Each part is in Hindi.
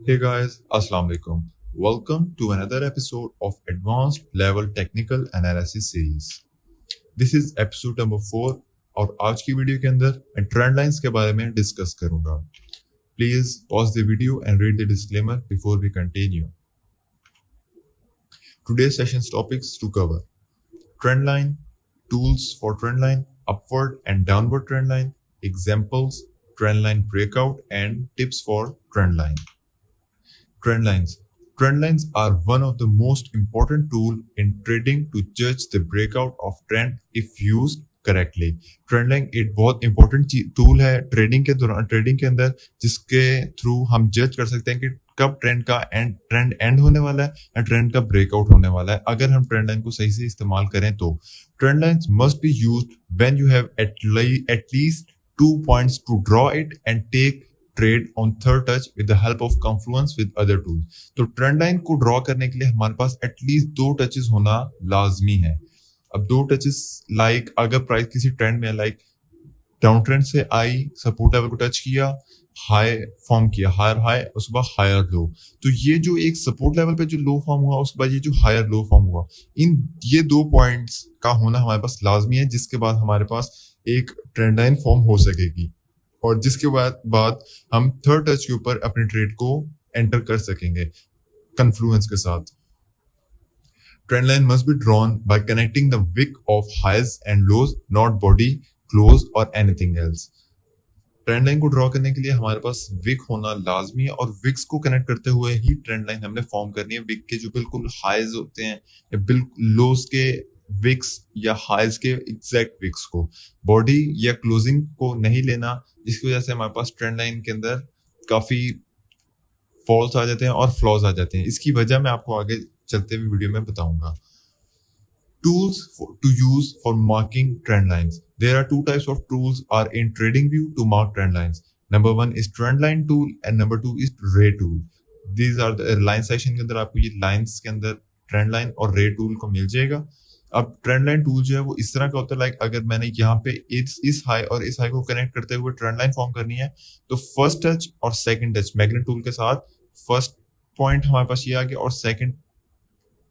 Hey guys, Assalamu alaikum. Welcome to another episode of Advanced Level Technical Analysis Series. This is episode number 4 और आज की वीडियो के अंदर मैं ट्रेंड लाइंस के बारे में डिस्कस करूंगा. Please pause the video and read the disclaimer before we continue. Today's session's topics to cover: trend line, tools for trend line, upward and downward trend line, examples, trend line breakout, and tips for trend line. Trend lines. Trend lines are one of the most important tools in trading to judge the breakout of trend if used correctly. Trend line एक बहुत इंपॉर्टेंट टूल है ट्रेडिंग के अंदर, जिसके थ्रू हम जज कर सकते हैं कि कब ट्रेंड एंड होने वाला है या ट्रेंड का ब्रेकआउट होने वाला है. अगर हम ट्रेंड लाइन को सही से इस्तेमाल करें तो trend lines must be used when you have at least 2 points to draw it and take trade on third touch with the help of Confluence with other tools. तो ट्रेंड लाइन को ड्रॉ करने के लिए हमारे पास एटलीस्ट 2 टचेस होना लाजमी है. अब 2 टचेस लाइक अगर प्राइस किसी ट्रेंड में लाइक डाउन ट्रेंड से आई, सपोर्ट लेवल को टच किया, हाई फॉर्म किया, हायर हाई, उसके बाद हायर लो, तो ये जो एक सपोर्ट लेवल पे जो लो फॉर्म हुआ, उसके बाद ये जो हायर लो फॉर्म हुआ, ये 2 पॉइंट्स का होना हमारे पास लाजमी है, जिसके बाद हमारे पास एक ट्रेंड लाइन फॉर्म हो सकेगी और जिसके बाद हम थर्ड टच के ऊपर अपने ट्रेड को एंटर कर सकेंगे कन्फ्लुएंस के साथ. Trend line must be drawn by connecting the wick of highs and lows, not body, close और एनीथिंग एल्स. ट्रेंड लाइन को ड्रॉ करने के लिए हमारे पास विक होना लाजमी है और विक्स को कनेक्ट करते हुए ही ट्रेंड लाइन हमने फॉर्म करनी है. विक के जो बिल्कुल हाइज होते हैं या बिल्कुल लोज के विक्स या हाइज के एग्जैक्ट विक्स को, बॉडी या क्लोजिंग को नहीं लेना, जिसकी वजह से हमारे पास ट्रेंड लाइन के अंदर काफी फॉल्स आ जाते हैं और फ्लॉज आ जाते हैं. इसकी वजह मैं आपको आगे चलते हुए वीडियो में बताऊंगा. Tools to use for marking trend lines. There are 2 types of tools are in TradingView to mark trend lines. Number 1 is trend line tool and number 2 is ray tool. These are the line section के अंदर आपको ये lines के अंदर ट्रेंड लाइन और रे टूल को मिल जाएगा. अब ट्रेंड लाइन टूल जो है वो इस तरह का होता है, लाइक अगर मैंने यहाँ पे इस हाई और इस हाई को कनेक्ट करते हुए ट्रेंड लाइन फॉर्म करनी है, तो फर्स्ट टच और सेकंड टच मैग्नेट टूल के साथ फर्स्ट पॉइंट हमारे पास ये आ गया और सेकंड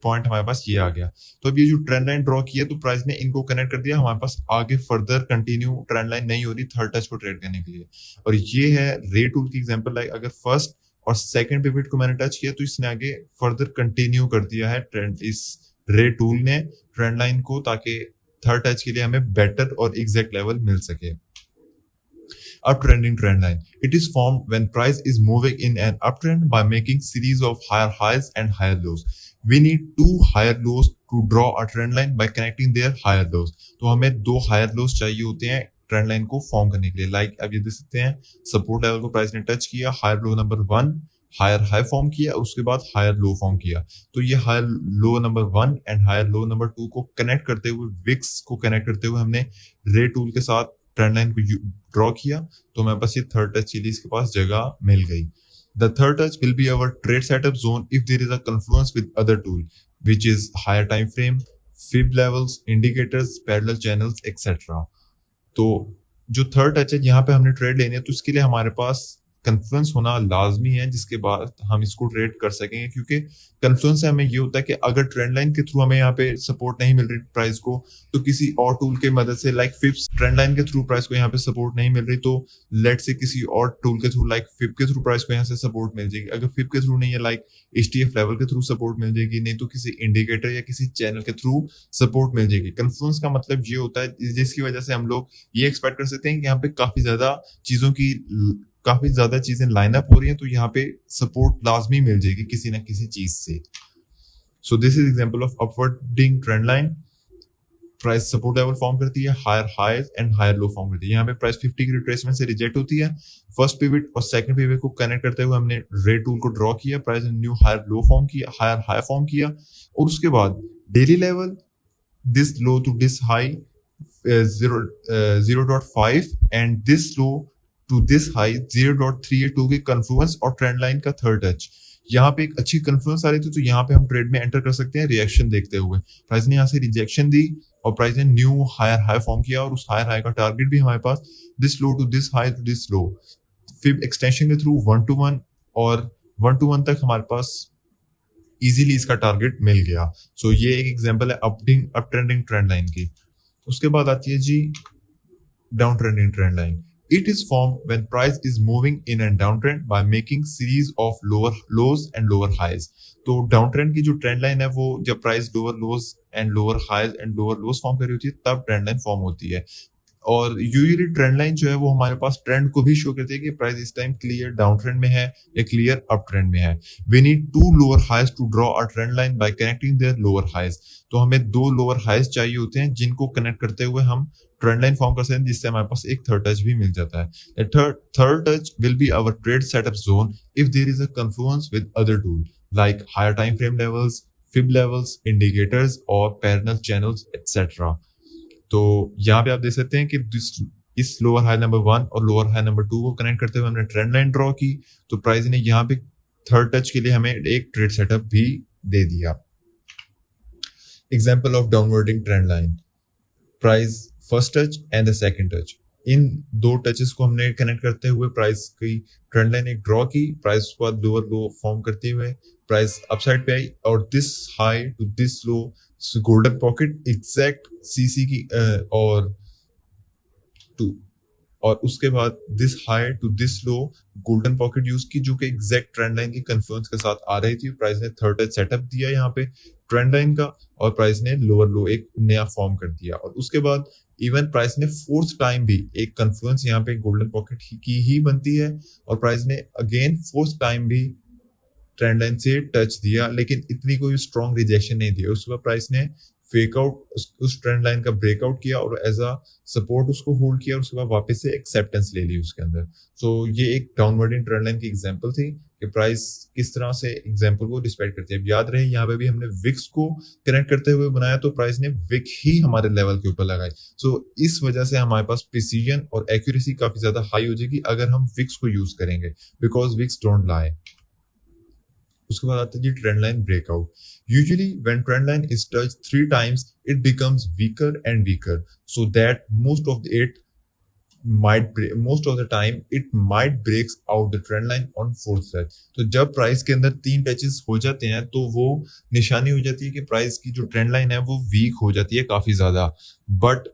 पॉइंट हमारे पास ये आ गया. तो अब ये जो ट्रेंड लाइन ड्रॉ की है तो प्राइस ने इनको कनेक्ट कर दिया, हमारे पास आगे फर्दर कंटिन्यू ट्रेंड लाइन नहीं हो रही थर्ड टच को ट्रेड करने के लिए. और ये है रे टूल की एग्जांपल, लाइक अगर फर्स्ट और सेकंड पिवट को मैंने टच किया तो इसने आगे फर्दर कंटिन्यू कर दिया है ट्रेंड, इस रे टूल ने ट्रेंड लाइन को, ताकि थर्ड टच के लिए हमें बेटर और एग्जैक्ट लेवल मिल सके. Uptrending trend line. It is formed when price is moving in an uptrend by making series of higher highs and higher lows. We need 2 higher lows to draw a trend line by connecting their higher lows. तो हमें 2 higher lows चाहिए होते हैं ट्रेंड लाइन को फॉर्म करने के लिए. लाइक अब ये देख सकते हैं सपोर्ट लेवल को प्राइस ने टच किया, higher low number 1, higher high form किया, उसके बाद हायर लो फॉर्म किया. तो ये higher low number 1 and higher low number 2 को कनेक्ट करते हुए, विक्स को कनेक्ट करते हुए हमने रे टूल के साथ ट्रेंड लाइन को ड्रॉ किया, तो मेरे पास ये थर्ड टच के लिए इसके पास जगह मिल गई. The third touch will be our trade setup zone if there is a confluence with other tool, which is higher time frame, fib levels, indicators, parallel channels, etc. तो जो थर्ड टच है यहाँ पे हमने ट्रेड लेनी है, तो इसके लिए हमारे पास कन्फ्लुएंस होना लाजमी है, जिसके बाद हम इसको ट्रेड कर सकेंगे. क्योंकि कन्फ्लुएंस से हमें ये होता है कि अगर ट्रेंड लाइन के थ्रू हमें यहाँ पे सपोर्ट नहीं मिल रही प्राइस को, तो किसी और टूल के मदद से लाइक फिप्स, ट्रेंड लाइन के थ्रू प्राइस को यहाँ पे सपोर्ट नहीं मिल रही, तो लेट से किसी और टूल के थ्रू लाइक फिप के थ्रू प्राइस को यहाँ से सपोर्ट मिल जाएगी. अगर फिप के थ्रू नहीं है, लाइक HTF लेवल के थ्रू सपोर्ट मिल जाएगी, नहीं तो किसी इंडिकेटर या किसी चैनल के थ्रू सपोर्ट मिल जाएगी. कन्फ्लुएंस का मतलब ये होता है जिसकी वजह से हम लोग ये एक्सपेक्ट कर सकते हैं कि यहाँ पे काफी ज्यादा चीजें लाइन अप हो रही हैं, तो यहाँ पे सपोर्ट लाजमी मिल जाएगी किसी ना किसी चीज से. So this is example of upwarding trend line. Price support level form करती है, higher highs and higher low form करती है. यहाँ पे प्राइस 50 की रिट्रेसमेंट से रिजेक्ट होती है. फर्स्ट पिवट और सेकंड पिवट को कनेक्ट करते हुए हमने रे टूल को ड्रॉ किया, प्राइस ने न्यू हायर लो फॉर्म किया, हायर हाई फॉर्म किया, और उसके बाद daily level this low to this high 0.5 and this low to this high 0.382 के कन्फ्लुएंस और ट्रेंड लाइन का थर्ड टच. यहाँ पे एक अच्छी कन्फ्लुएंस आ रही थी, तो यहाँ पे हम ट्रेड में एंटर कर सकते हैं रिएक्शन देखते हुए. प्राइस ने यहाँ से रिजेक्शन दी और प्राइस ने न्यू हायर हाई फॉर्म किया, और उस हायर हाई का टारगेट भी हमारे पास this low to this high to this low. फिर एक्सटेंशन के थ्रू 1 to 1 और 1 to 1 तक हमारे पास इजीली इसका टारगेट मिल गया। सो ये एक एग्जांपल है अप ट्रेंडिंग ट्रेंड लाइन की। उसके बाद आती है जी down trending trend line. It is formed when price is moving in and downtrend by making series of lower lows and lower highs। तो डाउन ट्रेंड की जो ट्रेंड लाइन है वो जब price lower lows and lower highs and lower lows form कर रही होती है तब ट्रेंड लाइन फॉर्म होती है। और यूजुअली ट्रेंड लाइन जो है वो हमारे पास ट्रेंड को भी शो करती है कि प्राइस इस टाइम क्लियर डाउन ट्रेंड में है या क्लियर अप ट्रेंड में है। We need 2 lower highs to draw a trend line by connecting their lower highs. तो हमें 2 लोअर हाइज चाहिए होते हैं जिनको कनेक्ट करते हुए हम ट्रेंड लाइन फॉर्म कर सकते हैं, जिससे हमारे पास एक थर्ड टच भी मिल जाता है। Third touch will be our trade setup zone if there is a confluence with other tool like higher time frame levels, fib levels, indicators और पैरेलल चैनल्स एटसेट्रा। तो यहाँ पे आप देख सकते हैं कि इस लोअर हाई नंबर 1 और लोअर हाई नंबर 2 को कनेक्ट करते हुए हमने ट्रेंड लाइन ड्रॉ की। तो प्राइस ने यहाँ पे थर्ड टच के लिए हमें एक ट्रेड सेटअप भी दे दिया। Example of downwarding trend line, price first touch and the second touch. इन 2 टचेस को हमने कनेक्ट करते हुए प्राइस की ट्रेंड लाइन एक ड्रॉ की। प्राइस को लोअर लो फॉर्म करते हुए प्राइस अपसाइड पे आई और this high to this low golden pocket exact CC की और उसके बाद this high to this low golden pocket use की जो कि एग्जैक्ट ट्रेंड लाइन की कन्फ्लुएंस के साथ आ रही थी। प्राइस ने थर्ड टच सेटअप दिया यहाँ पे ट्रेंड लाइन का और प्राइस ने लोअर लो एक नया फॉर्म कर दिया। और उसके बाद इवन प्राइस ने फोर्थ टाइम भी एक कन्फ्लुएंस यहाँ पे गोल्डन पॉकेट की ही बनती है और प्राइस ने अगेन फोर्थ टाइम भी ट्रेंड लाइन से टच दिया, लेकिन इतनी कोई स्ट्रॉन्ग रिजेक्शन नहीं दी। उसके बाद प्राइस ने फेक आउट उस ट्रेंड लाइन का ब्रेकआउट किया और एज अ सपोर्ट उसको होल्ड किया और उसके बाद वापस से एक्सेप्टेंस ले ली उसके अंदर। सो ये एक डाउनवर्डिंग ट्रेंड लाइन की एग्जांपल थी कि प्राइस किस तरह से एग्जांपल को रिस्पेक्ट करती है। अब याद रहे यहाँ पे भी हमने विक्स को कनेक्ट करते हुए बनाया तो प्राइस ने विक ही हमारे लेवल के ऊपर लगाई। सो इस वजह से हमारे पास प्रिसीजन और एक्यूरेसी काफी ज्यादा हाई हो जाएगी अगर हम विक्स को यूज करेंगे, बिकॉज विक्स डोंट लाई। उसके बाद आता है जी trend line breakout. Usually when trend line is touched 3 times it becomes weaker and weaker so that most of the time it might breaks out the trend line on fourth touch। तो जब प्राइस के अंदर 3 टचेस हो जाते हैं तो वो निशानी हो जाती है कि प्राइस की जो ट्रेंड लाइन है वो वीक हो जाती है काफी ज्यादा। But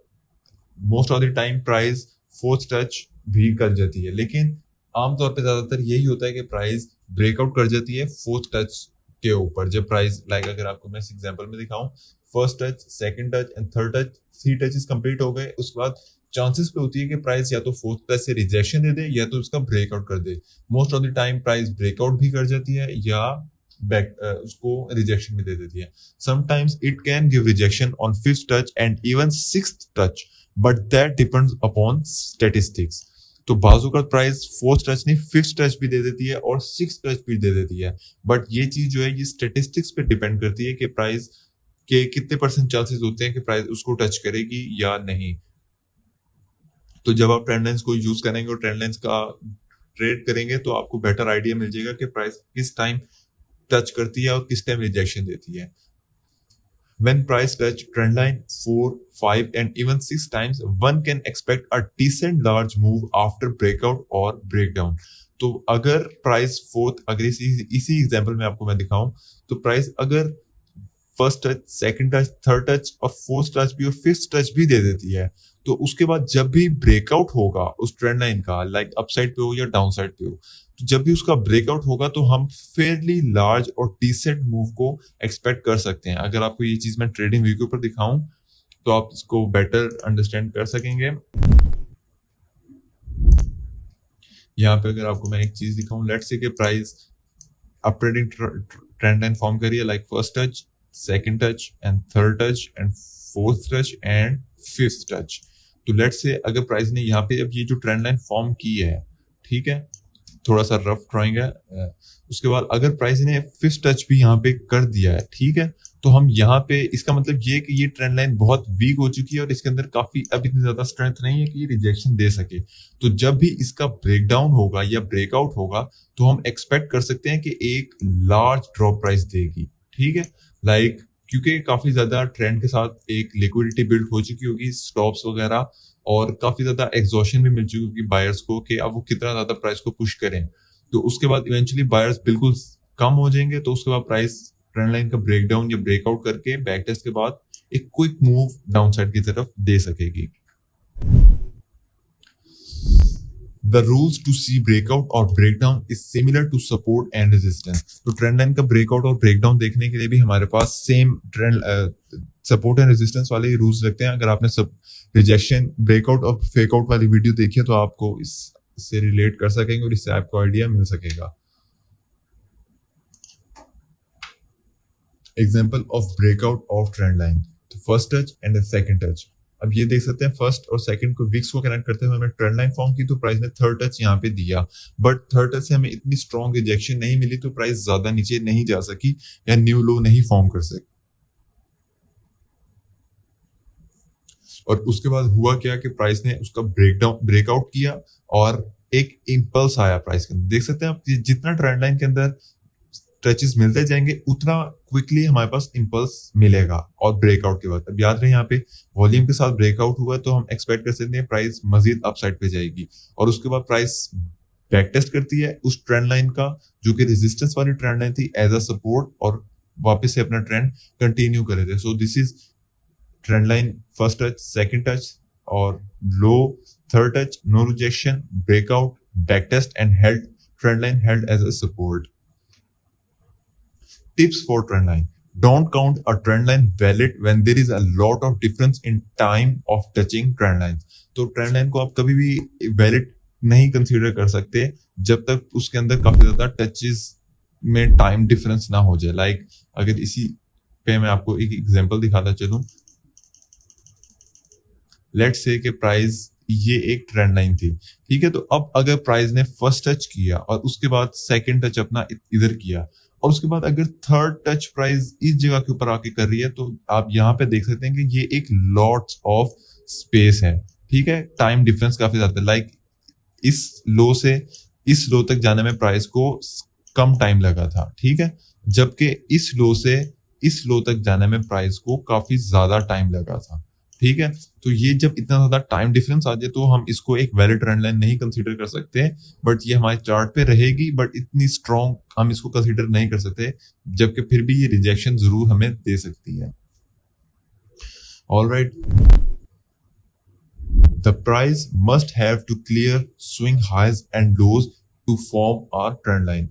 most of the time price fourth touch भी कर जाती है, लेकिन आमतौर पे ज्यादातर यही होता है कि प्राइस ब्रेकआउट कर जाती है फोर्थ टच के ऊपर। जब प्राइस अगर आपको मैं इस एग्जांपल में दिखाऊं, first touch, second touch and third touch, 3 touches complete हो गए, उसके बाद चांसेस पे होती है कि प्राइस या तो फोर्थ टच से रिजेक्शन दे दे या तो उसका ब्रेकआउट कर दे। Most of the time price breakout भी कर जाती है या उसको रिजेक्शन भी दे देती है। Sometimes it can give rejection on fifth touch and even sixth touch, but that depends upon statistics. तो बाजू का प्राइस फोर्थ टच नहीं फिफ्थ टच भी दे देती है और सिक्स्थ टच भी दे देती है, बट ये चीज जो है ये स्टैटिस्टिक्स पे डिपेंड करती है कि प्राइस के कितने % चांसेस होते हैं कि प्राइस उसको टच करेगी या नहीं। तो जब आप ट्रेंड लाइंस को यूज करेंगे और ट्रेंड लाइंस का ट्रेड करेंगे तो आपको बेटर आइडिया मिल जाएगा कि प्राइस किस टाइम टच करती है और किस टाइम रिजेक्शन देती है। When price touch trend line 4, 5 and even 6 times, one can expect a decent large move after breakout or breakdown। तो अगर प्राइस अगर इसी एग्जांपल में आपको मैं दिखाऊं तो प्राइस अगर first touch, second touch, third touch और फोर्थ टच भी और फिफ्थ टच भी दे देती है तो उसके बाद जब भी ब्रेकआउट होगा उस ट्रेंड लाइन का, लाइक अपसाइड पे हो या डाउन साइड पे हो, तो जब भी उसका ब्रेकआउट होगा तो हम फेयरली लार्ज और डिसेंट मूव को एक्सपेक्ट कर सकते हैं। अगर आपको ये चीज मैं ट्रेडिंग व्यू के ऊपर दिखाऊं तो आप इसको बेटर अंडरस्टैंड कर सकेंगे। यहाँ पे अगर आपको मैं एक चीज दिखाऊं, लेट्स से कि price up trending trend line form करिए, like first touch, second touch and third touch and fourth touch and fifth touch. तो लेट्स से अगर प्राइस ने यहाँ पे अब ये जो ट्रेंड लाइन फॉर्म की है, ठीक है, थोड़ा सा रफ ड्राइंग है, उसके बाद अगर प्राइस ने फिफ्थ टच भी यहाँ पे कर दिया है, ठीक है, तो हम यहाँ पे इसका मतलब ये कि ये ट्रेंड लाइन बहुत वीक हो चुकी है और इसके अंदर काफी अब इतनी ज्यादा स्ट्रेंथ नहीं है कि ये रिजेक्शन दे सके। तो जब भी इसका ब्रेकडाउन होगा या ब्रेकआउट होगा तो हम एक्सपेक्ट कर सकते हैं कि एक लार्ज ड्रॉप प्राइस देगी, ठीक है, लाइक क्योंकि काफी ज्यादा ट्रेंड के साथ एक लिक्विडिटी बिल्ड हो चुकी होगी, स्टॉप्स वगैरह, और काफी ज्यादा एग्जॉशन भी मिल चुकी होगी बायर्स को कि अब वो कितना ज्यादा प्राइस को पुश करें। तो उसके बाद इवेंचुअली बायर्स बिल्कुल कम हो जाएंगे, तो उसके बाद प्राइस ट्रेंड लाइन का ब्रेकडाउन या ब्रेकआउट करके बैक टेस्ट के बाद एक क्विक मूव डाउन साइड की तरफ दे सकेगी। The rules to see breakout or breakdown is similar to support and resistance. तो ट्रेंड लाइन का ब्रेकआउट और ब्रेकडाउन देखने के लिए भी हमारे पास same trend support and resistance वाले रूल्स रखते हैं। अगर आपने सब रिजेक्शन ब्रेकआउट और फेकआउट वाली वीडियो देखी है तो आपको इससे रिलेट कर सकेंगे और इससे आपको आइडिया मिल सकेगा। Example of breakout of trend line, तो first touch and second touch. अब ये देख सकते हैं फर्स्ट और सेकंड को विक्स को कनेक्ट करते हुए हमें ट्रेंड लाइन फॉर्म की, तो प्राइस ने थर्ड टच यहाँ पे दिया, बट थर्ड टच से हमें इतनी स्ट्रॉन्ग रिजेक्शन नहीं मिली, तो प्राइस ज्यादा नीचे नहीं जा सकी या न्यू लो नहीं फॉर्म कर सकी। और उसके बाद हुआ क्या कि प्राइस ने उसका ब्रेकआउट किया और एक इम्पल्स आया प्राइस के अंदर। देख सकते हैं आप जितना ट्रेंड लाइन के अंदर टचेस मिलते जाएंगे उतना क्विकली हमारे पास इम्पल्स मिलेगा और ब्रेकआउट के बाद। अब याद रहे यहाँ पे वॉल्यूम के साथ ब्रेकआउट हुआ तो हम एक्सपेक्ट कर सकते हैं प्राइस मजीद अपसाइड पे जाएगी, और उसके बाद प्राइस बैक टेस्ट करती है उस ट्रेंड लाइन का जो कि रेजिस्टेंस वाली ट्रेंड लाइन थी एज अ सपोर्ट, और वापस से अपना ट्रेंड कंटिन्यू कर रहे थे। So this is trend line first touch, second touch और लो, third touch, no rejection, breakout, back test and held, trend line held as a support. Tips for trend line. Don't count a trend line valid when there is a lot of difference in time of touching trend lines. तो ट्रेंड लाइन को आप कभी भी वैलिड नहीं कंसीडर कर सकते जब तक उसके अंदर काफी ज्यादा टचेस में टाइम डिफरेंस ना हो जाए। लाइक अगर इसी पे मैं आपको एक एग्जांपल दिखाता चलूं, लेट्स से कि प्राइस ये एक ट्रेंड लाइन थी, ठीक है। तो अब अगर प्राइस ने फर्स्ट टच किया और उसके बाद सेकंड टच अपना इधर किया और उसके बाद अगर थर्ड टच प्राइस इस जगह के ऊपर आके कर रही है, तो आप यहाँ पे देख सकते हैं कि ये एक लॉट्स ऑफ स्पेस है, ठीक है। टाइम डिफरेंस काफी ज्यादा है। लाइक इस लो से इस लो तक जाने में प्राइस को कम टाइम लगा था, ठीक है, जबकि इस लो से इस लो तक जाने में प्राइस को काफी ज्यादा टाइम लगा था, ठीक है। तो ये जब इतना ज्यादा टाइम डिफरेंस आ जाए तो हम इसको एक वैलिड ट्रेंड लाइन नहीं कंसीडर कर सकते, बट ये हमारे चार्ट पे रहेगी, बट इतनी स्ट्रॉन्ग हम इसको कंसीडर नहीं कर सकते, जबकि फिर भी ये रिजेक्शन जरूर हमें दे सकती है। Alright, the price must have to clear swing highs and lows to form our trend line.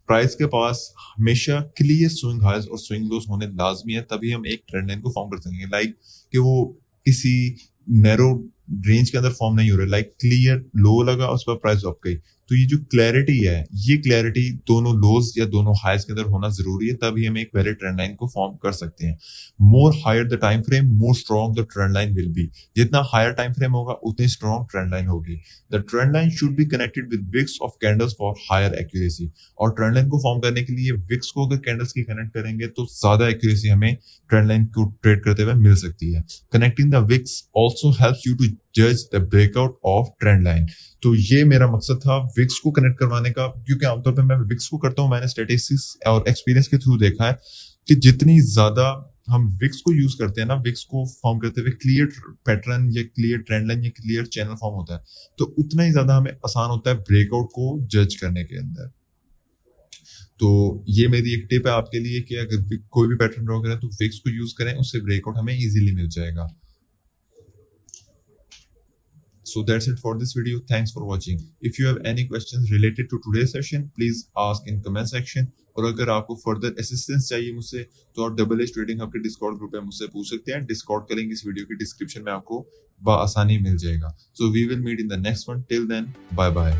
Price के पास हमेशा क्लियर स्विंग हाइज और स्विंग लोज होने लाजमी है, तभी हम एक ट्रेंड लाइन को फॉर्म कर सकेंगे। लाइक कि वो किसी नैरो रेंज के अंदर फॉर्म नहीं हो रहा, लाइक क्लियर लो लगा उस पर प्राइस अप गई, तो ये जो क्लैरिटी है, ये क्लैरिटी दोनों लोज या दोनों हाइज के अंदर होना जरूरी है, तभी हम एक वैलिड ट्रेंड लाइन को फॉर्म कर सकते हैं। More higher the time frame, more strong the trend line will be. जितना हायर टाइम फ्रेम होगा उतनी स्ट्रॉन्ग ट्रेंड लाइन होगी। The trend line should be connected with wicks of candles for higher accuracy. और ट्रेंड लाइन को फॉर्म करने के लिए विक्स को अगर कैंडल्स की कनेक्ट करेंगे तो ज्यादा एक्यूरेसी हमें ट्रेंड लाइन को ट्रेड करते हुए मिल सकती है। Connecting the wicks also helps you to जज the breakout of trend line. तो ये मेरा मकसद था विक्स को कनेक्ट करवाने का, क्योंकि आमतौर पे मैं विक्स को करता हूँ, मैंने स्टैटिस्टिक्स और एक्सपीरियंस के थ्रू देखा है कि जितनी ज्यादा हम विक्स को यूज करते हैं ना, विक्स को फॉर्म करते हुए क्लियर पैटर्न या क्लियर ट्रेंड लाइन या क्लियर चैनल फॉर्म होता है, तो उतना ही ज्यादा हमें आसान होता है ब्रेकआउट को जज करने के अंदर। तो ये मेरी एक टिप है आपके लिए कि अगर कोई भी पैटर्न ड्रॉ करें तो विक्स को यूज करें, उससे ब्रेकआउट हमें इजीली मिल जाएगा। So that's it for this video. Thanks for watching. If you have any questions related to today's session, please ask in comment section. और अगर आपको फर्दर असिस्टेंस चाहिए मुझसे तो आप डबल एज ट्रेडिंग हब के डिस्कॉर्ड ग्रुप में मुझसे पूछ सकते हैं। डिस्कॉर्ड का लिंक इस वीडियो के डिस्क्रिप्शन में आपको बआसानी मिल जाएगा। So we will meet in the next one. Till then, bye bye.